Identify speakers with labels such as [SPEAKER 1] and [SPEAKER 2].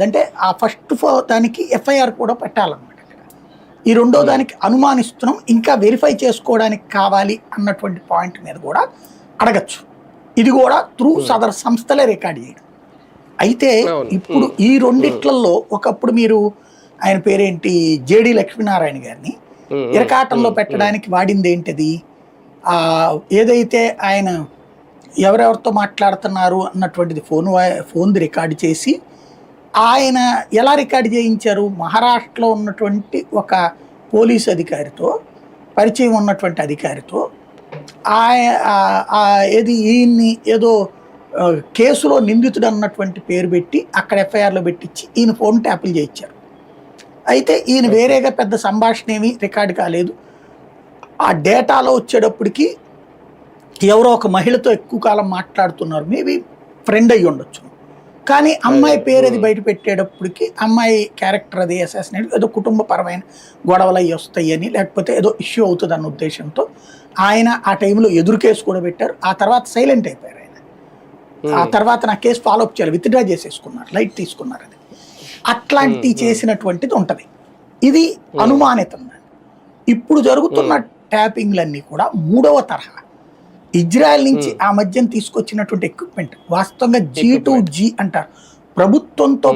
[SPEAKER 1] అంటే ఆ ఫస్ట్ దానికి ఎఫ్ఐఆర్ కూడా పెట్టాలన్నమాట. ఈ రెండో దానికి అనుమానిస్తున్నాం, ఇంకా వెరిఫై చేసుకోవడానికి కావాలి అన్నటువంటి పాయింట్ మీద కూడా అడగచ్చు. ఇది కూడా త్రూ సదర్ సంస్థలే రికార్డ్ చేయడం. అయితే ఇప్పుడు ఈ రెండిట్లలో ఒకప్పుడు మీరు ఆయన పేరేంటి జేడి లక్ష్మీనారాయణ గారిని ఇరకాటంలో పెట్టడానికి వాడింది ఏంటిది, ఏదైతే ఆయన ఎవరెవరితో మాట్లాడుతున్నారు అన్నటువంటిది ఫోన్ది రికార్డు చేసి ఆయన ఎలా రికార్డు చేయించారు, మహారాష్ట్రలో ఉన్నటువంటి ఒక పోలీసు అధికారితో పరిచయం ఉన్నటువంటి అధికారితో ఏది ఈయన్ని ఏదో కేసులో నిందితుడు అన్నటువంటి పేరు పెట్టి అక్కడ ఎఫ్ఐఆర్లో పెట్టించి ఈయన ఫోన్ ట్యాపులు చేయించారు. అయితే ఈయన వేరేగా పెద్ద సంభాషణ ఏమీ రికార్డు కాలేదు. ఆ డేటాలో వచ్చేటప్పటికి ఎవరో ఒక మహిళతో ఎక్కువ కాలం మాట్లాడుతున్నారు, మేబీ ఫ్రెండ్ అయ్యి ఉండొచ్చు. కానీ అమ్మాయి పేరు అది బయట పెట్టేటప్పటికి అమ్మాయి క్యారెక్టర్ అది అసాసినేట్, ఏదో కుటుంబపరమైన గొడవలు అవి వస్తాయి అని, లేకపోతే ఏదో ఇష్యూ అవుతుంది అన్న ఉద్దేశంతో ఆయన ఆ టైంలో ఎదురు కేసు కూడా పెట్టారు. ఆ తర్వాత సైలెంట్ అయిపోయారు ఆయన. ఆ తర్వాత నా కేసు ఫాలోఅప్ చేయాలి, విత్డ్రా చేసేసుకున్నారు, లైట్ తీసుకున్నారు. అది అట్లాంటివి చేసినటువంటిది ఉంటుంది. ఇది అనుమానితం. ఇప్పుడు జరుగుతున్న ట్యాపింగ్లన్నీ కూడా మూడవ తరహా. ఇజ్రాయెల్ నుంచి ఆ మధ్యన తీసుకొచ్చినటువంటి ఎక్విప్మెంట్ వాస్తవంగా G2G అంటారు. ప్రభుత్వంతో